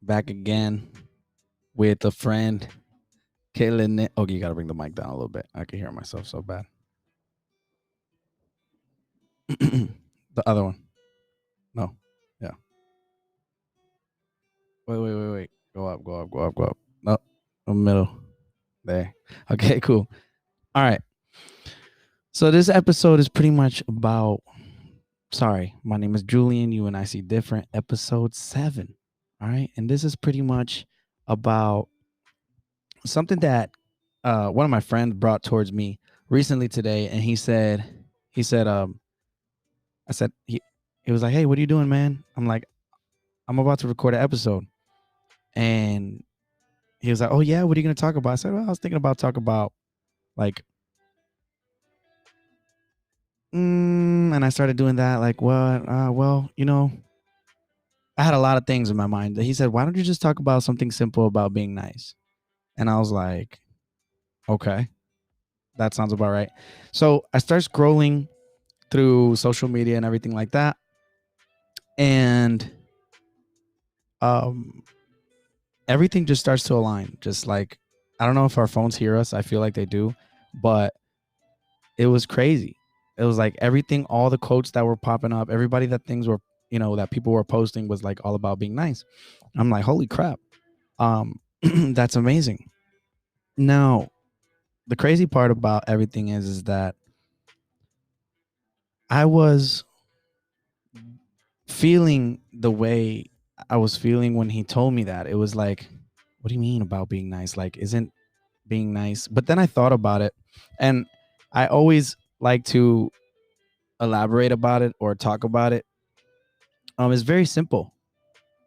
Back again with a friend, killing it. Okay, you gotta bring the mic down a little bit. I can hear myself so bad. The other one. No. Yeah. Wait. Go up, go up, go up, go up. No. The middle. There. Okay, cool. All right. So this episode is pretty much about my name is Julian. You and I see different. Episode 7. All right. And this is pretty much about something that one of my friends brought towards me recently today, and he said, I said he was like, "Hey, what are you doing, man?" I'm like, "I'm about to record an episode," and he was like, "Oh yeah, what are you gonna talk about?" I said, "Well, I was thinking about talk about like," and I started doing that, like, what? Well, I had a lot of things in my mind. He said, "Why don't you just talk about something simple about being nice?" And I was like, "Okay, that sounds about right." So I start scrolling through social media and everything like that, and um everything just starts to align. Just like, I don't know if our phones hear us. I feel like they do, but it was crazy. It was like everything, all the quotes that were popping up, everybody that things were, that people were posting was like all about being nice. I'm like, holy crap. That's amazing. Now, the crazy part about everything is that I was feeling the way I was feeling when he told me that. It was like, what do you mean about being nice? Like, isn't being nice? But then I thought about it, and I always like to elaborate about it or talk about it. It's very simple.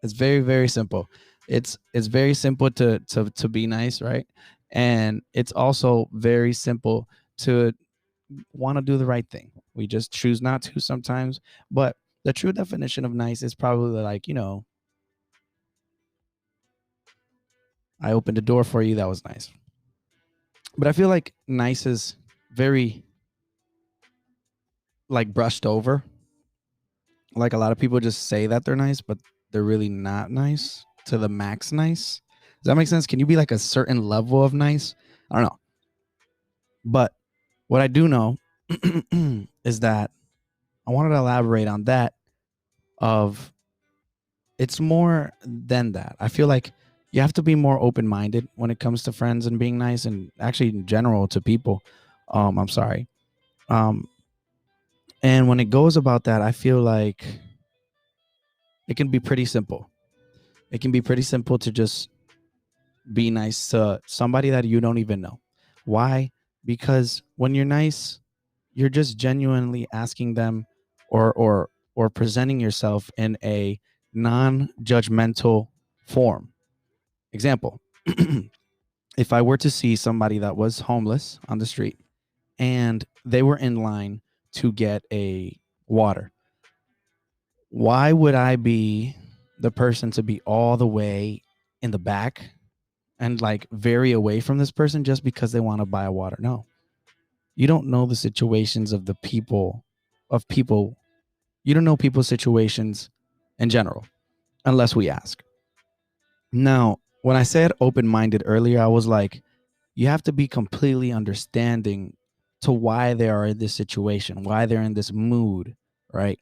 It's very, very simple. It's very simple to be nice, right? And it's also very simple to want to do the right thing. We just choose not to sometimes. But the true definition of nice is probably like, I opened the door for you. That was nice. But I feel like nice is very like brushed over. Like, a lot of people just say that they're nice, but they're really not nice to the max nice. Does that make sense? Can you be like a certain level of nice? I don't know. But what I do know is that I wanted to elaborate on that of it's more than that. I feel like you have to be more open-minded when it comes to friends and being nice, and actually in general to people. I'm sorry. Um and when it goes about that, I feel like it can be pretty simple. It can be pretty simple to just be nice to somebody that you don't even know. Why? Because when you're nice, you're just genuinely asking them, or presenting yourself in a non-judgmental form. Example, if I were to see somebody that was homeless on the street and they were in line to get a water, why would I be the person to be all the way in the back and like very away from this person just because they want to buy a water? No. You don't know the situations of the people, of people. You don't know people's situations in general unless we ask. Now, when I said open-minded earlier, I was like, you have to be completely understanding to why they are in this situation, why they're in this mood, right?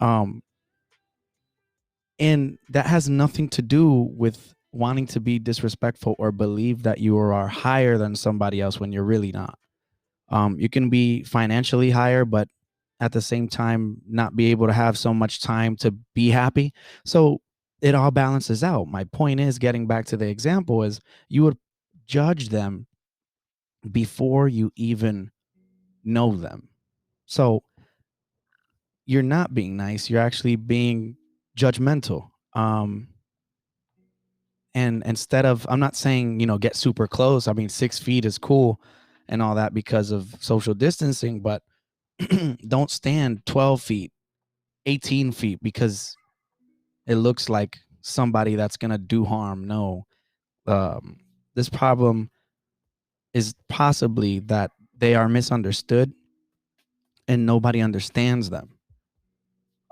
Um and that has nothing to do with wanting to be disrespectful or believe that you are higher than somebody else when you're really not. You can be financially higher, but at the same time, not be able to have so much time to be happy. So it all balances out. My point is, getting back to the example, is you would judge them before you even know them. So you're not being nice. You're actually being judgmental. And instead of, I'm not saying, get super close. I mean, 6 feet is cool and all that because of social distancing, but don't stand 12 feet, 18 feet because it looks like somebody that's going to do harm. No. Um, this problem is possibly that they are misunderstood and nobody understands them.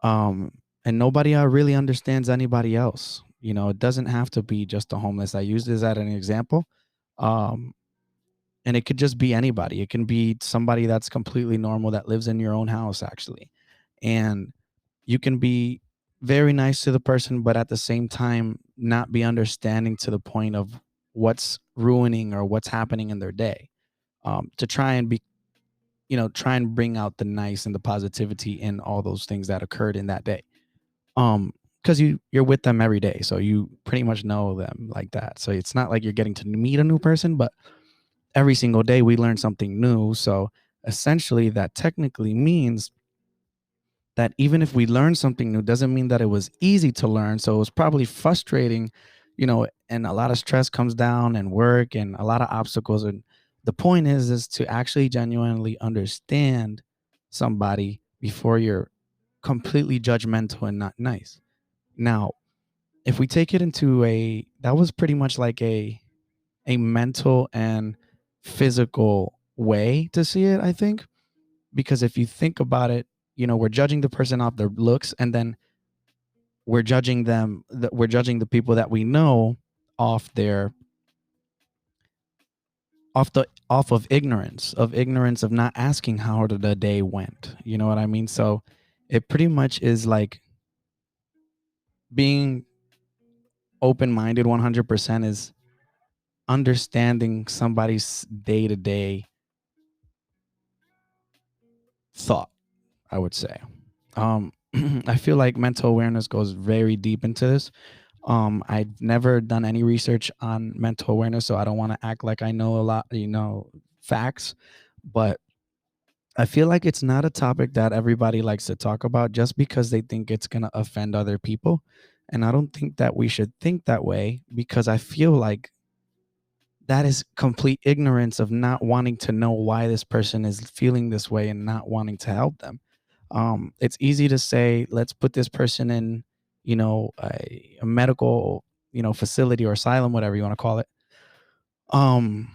And nobody really understands anybody else. It doesn't have to be just the homeless. I use this as an example. Um, and it could just be anybody. It can be somebody that's completely normal that lives in your own house, actually. And you can be very nice to the person, but at the same time, not be understanding to the point of what's ruining or what's happening in their day. To try and be, try and bring out the nice and the positivity in all those things that occurred in that day. Because you're with them every day, so you pretty much know them like that. So it's not like you're getting to meet a new person, but every single day we learn something new. So essentially, that technically means that even if we learn something new, doesn't mean that it was easy to learn. So it was probably frustrating, and a lot of stress comes down and work and a lot of obstacles. And the point is to actually genuinely understand somebody before you're completely judgmental and not nice. Now, if we take it into that was pretty much like a mental and physical way to see it, I think. Because if you think about it, we're judging the person off their looks, and then we're judging the people that we know off their off of ignorance of not asking how the day went. You know what I mean? So it pretty much is like being open-minded 100% is understanding somebody's day-to-day thought, I would say. I feel like mental awareness goes very deep into this. I've never done any research on mental awareness, so I don't want to act like I know a lot, facts. But I feel like it's not a topic that everybody likes to talk about just because they think it's going to offend other people. And I don't think that we should think that way, because I feel like that is complete ignorance of not wanting to know why this person is feeling this way and not wanting to help them. It's easy to say, let's put this person in, a medical, facility or asylum, whatever you want to call it, um,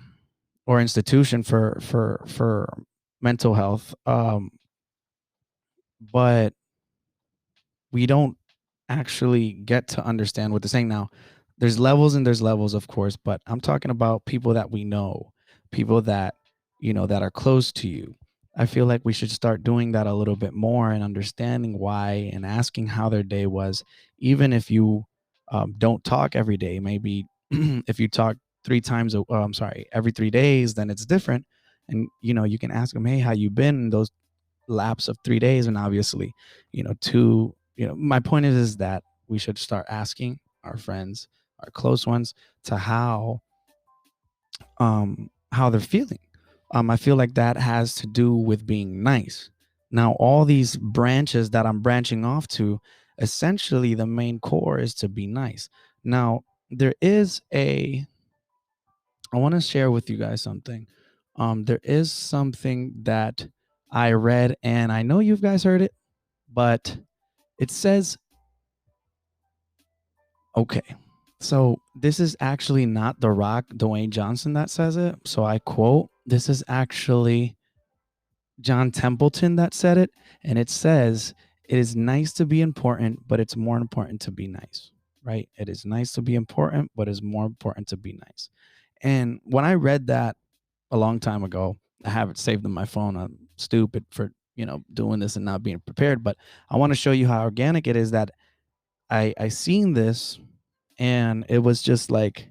or institution for mental health. But we don't actually get to understand what they're saying. Now, there's levels and there's levels, of course, but I'm talking about people that we know, people that, that are close to you. I feel like we should start doing that a little bit more and understanding why and asking how their day was, even if you don't talk every day. Maybe if you talk I'm sorry, every 3 days, then it's different. And, you can ask them, hey, how you been those lapse of 3 days? And obviously, my point is that we should start asking our friends, our close ones, to how they're feeling. I feel like that has to do with being nice. Now, all these branches that I'm branching off to, essentially the main core is to be nice. Now, there is I want to share with you guys something. There is something that I read, and I know you guys heard it, but it says, okay, so this is actually not The Rock, Dwayne Johnson, that says it. So I quote, this is actually John Templeton that said it. And it says, it is nice to be important, but it's more important to be nice, right? It is nice to be important, but it's more important to be nice. And when I read that a long time ago, I have it saved on my phone. I'm stupid for, doing this and not being prepared, but I want to show you how organic it is that I seen this, and it was just like,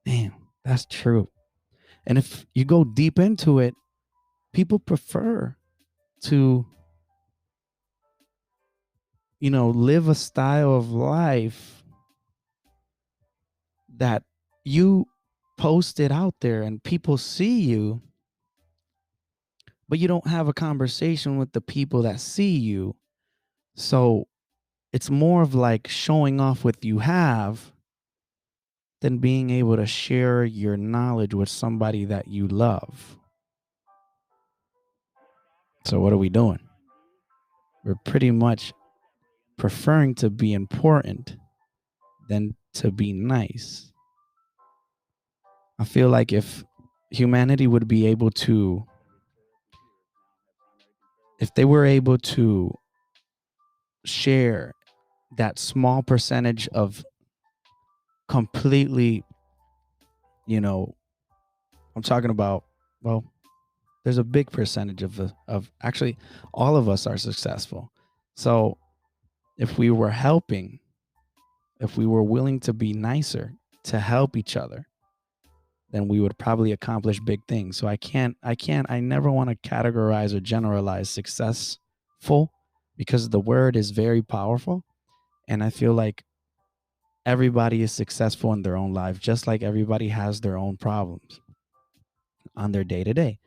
damn, that's true. And if you go deep into it, people prefer to, live a style of life that you post it out there and people see you, but you don't have a conversation with the people that see you. So it's more of like showing off what you have than being able to share your knowledge with somebody that you love. So what are we doing? We're pretty much preferring to be important than to be nice. I feel like if humanity would be able to, if they were able to share that small percentage of completely, I'm talking about, well, there's a big percentage of actually all of us are successful. So if we were helping, if we were willing to be nicer, to help each other, then we would probably accomplish big things. So I never want to categorize or generalize successful, because the word is very powerful. And I feel like everybody is successful in their own life, just like everybody has their own problems on their day to day.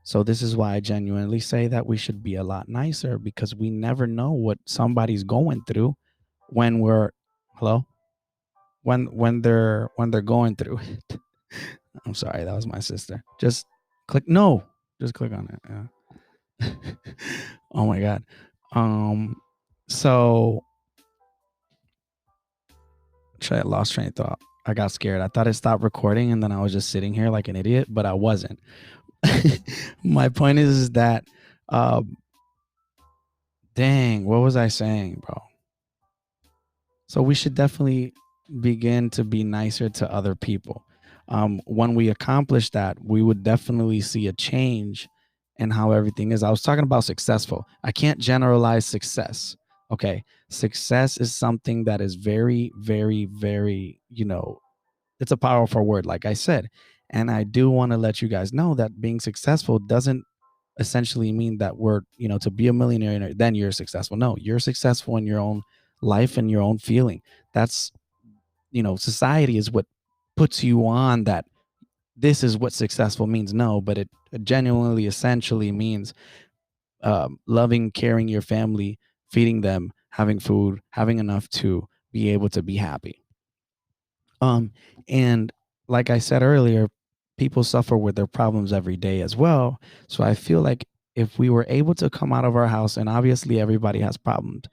So this is why I genuinely say that we should be a lot nicer, because we never know what somebody's going through when we're hello when they're going through it. I'm sorry, that was my sister. Just click no, just click on it. Yeah. Oh my god. So I lost train of thought. I got scared. I thought it stopped recording and then I was just sitting here like an idiot, but I wasn't. My point is that dang, what was I saying, bro? So we should definitely begin to be nicer to other people. When we accomplish that, we would definitely see a change in how everything is. I was talking about successful. I can't generalize success. Okay. Success is something that is very, very, very, it's a powerful word, like I said. And I do want to let you guys know that being successful doesn't essentially mean that we're, to be a millionaire, then you're successful. No, you're successful in your own life and your own feeling. That's, society is what puts you on that this is what successful means. No, but it genuinely essentially means loving, caring your family, feeding them, having food, having enough to be able to be happy. And like I said earlier, people suffer with their problems every day as well. So I feel like if we were able to come out of our house, and obviously everybody has problems,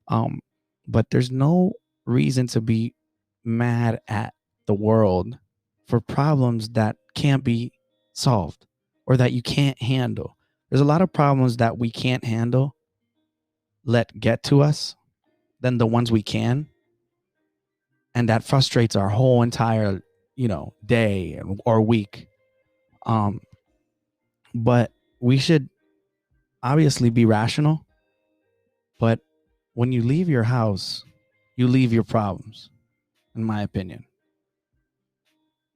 but there's no reason to be mad at the world for problems that can't be solved or that you can't handle. There's a lot of problems that we can't handle, let get to us, than the ones we can. And that frustrates our whole entire, day or week. But we should obviously be rational. But when you leave your house, you leave your problems, in my opinion.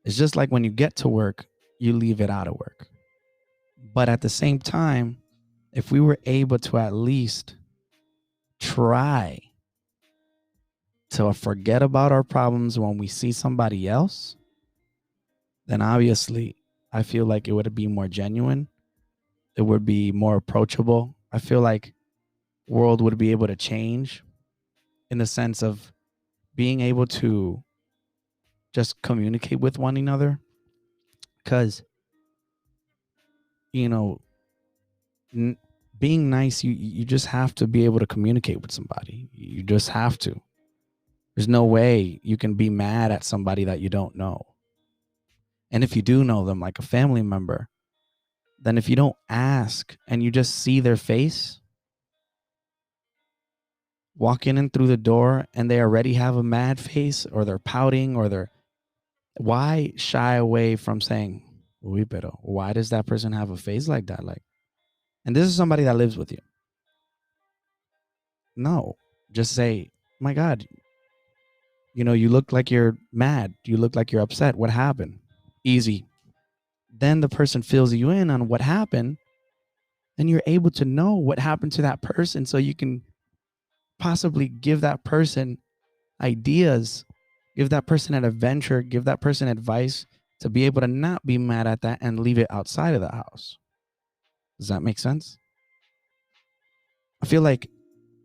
It's just like when you get to work, you leave it out of work. But at the same time, if we were able to at least try to forget about our problems when we see somebody else, then obviously I feel like it would be more genuine. It would be more approachable. I feel like world would be able to change in the sense of being able to just communicate with one another. Because, you know, being nice, you just have to be able to communicate with somebody. You just have to. There's no way you can be mad at somebody that you don't know. And if you do know them, like a family member, then if you don't ask and you just see their face walking in through the door and they already have a mad face, or they're pouting, or why shy away from saying, "Uy, pero why does that person have a face like that?" Like, and this is somebody that lives with you. No, just say, "My God, you look like you're mad. You look like you're upset. What happened?" Easy. Then the person fills you in on what happened. Then you're able to know what happened to that person, so you can possibly give that person ideas, give that person an adventure, give that person advice to be able to not be mad at that and leave it outside of the house. Does that make sense? I feel like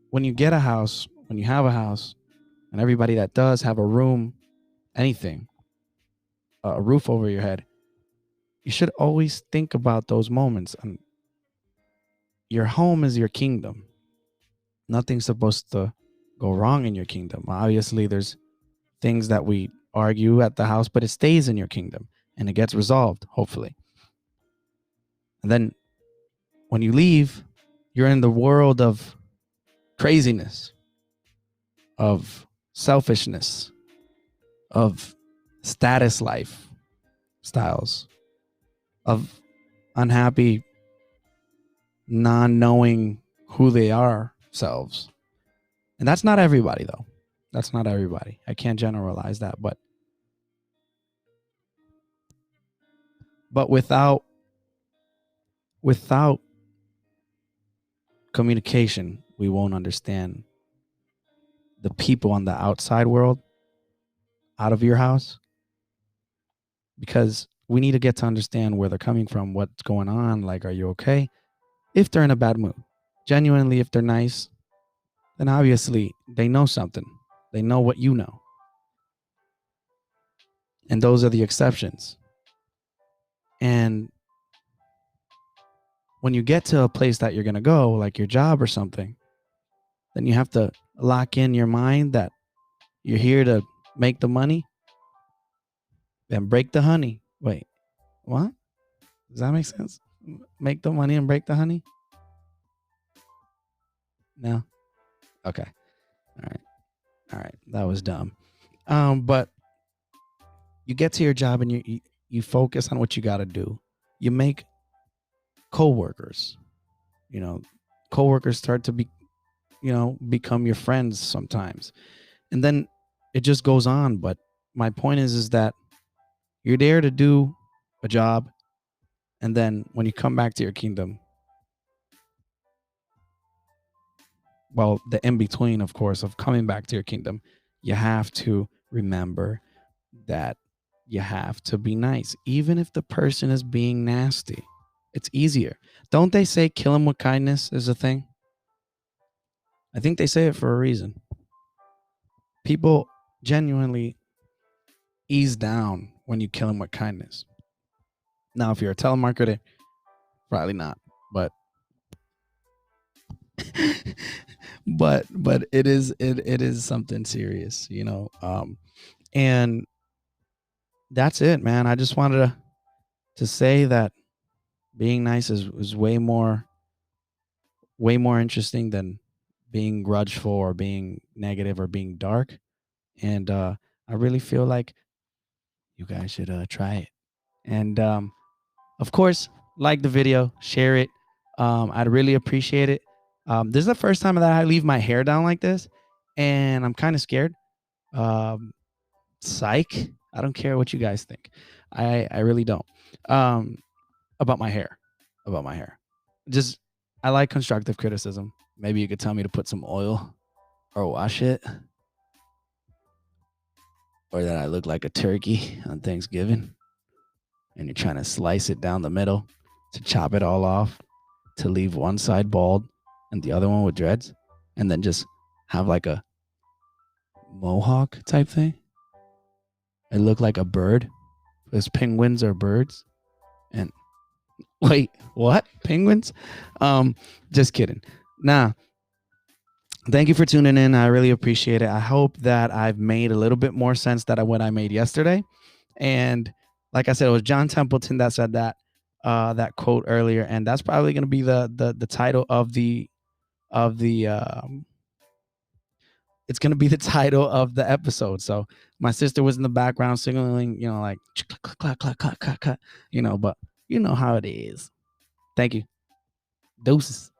when you get a house, when you have a house, and everybody that does have a room, anything, a roof over your head, you should always think about those moments. And your home is your kingdom. Nothing's supposed to go wrong in your kingdom. Obviously, there's things that we argue at the house, but it stays in your kingdom and it gets resolved, hopefully. And then when you leave, you're in the world of craziness, of selfishness, of status life styles of unhappy, non-knowing who they are selves. And that's not everybody, though. That's not everybody. I can't generalize that, but without communication, we won't understand the people on the outside world, out of your house, because we need to get to understand where they're coming from, what's going on. Like, are you okay? If they're in a bad mood, genuinely, if they're nice, then obviously they know something. They know what you know. And those are the exceptions. And when you get to a place that you're going to go, like your job or something, then you have to lock in your mind that you're here to make the money and break the honey. Wait, what? Does that make sense? Make the money and break the honey? No? Okay. All right. That was dumb. But you get to your job and you focus on what you got to do. You make coworkers. You know, coworkers start to become your friends sometimes. And then it just goes on. But my point is that you're there to do a job. And then when you come back to your kingdom, well, the in between, of course, of coming back to your kingdom, you have to remember that you have to be nice, even if the person is being nasty. It's easier. Don't they say kill him with kindness is a thing? I think they say it for a reason. People genuinely ease down when you kill them with kindness. Now, if you're a telemarketer, probably not, but but it is something serious, and that's it, man. I just wanted to say that being nice is way more interesting than being grudgeful or being negative or being dark. And I really feel like you guys should try it. And of course, like the video, share it. I'd really appreciate it. This is the first time that I leave my hair down like this, and I'm kind of scared. Psych. I don't care what you guys think. I really don't. About my hair. About my hair. Just I like constructive criticism. Maybe you could tell me to put some oil or wash it, or that I look like a turkey on Thanksgiving and you're trying to slice it down the middle to chop it all off, to leave one side bald and the other one with dreads, and then just have like a mohawk type thing. I look like a bird because penguins are birds. And wait, what? Penguins? Just kidding. Nah. Thank you for tuning in. I really appreciate it. I hope that I've made a little bit more sense than what I made yesterday. And like I said, it was John Templeton that said that quote earlier, and that's probably going to be the title of the it's going to be the title of the episode. So my sister was in the background signaling, like clack, clack, clack, clack, clack, but you know how it is. Thank you. Deuces.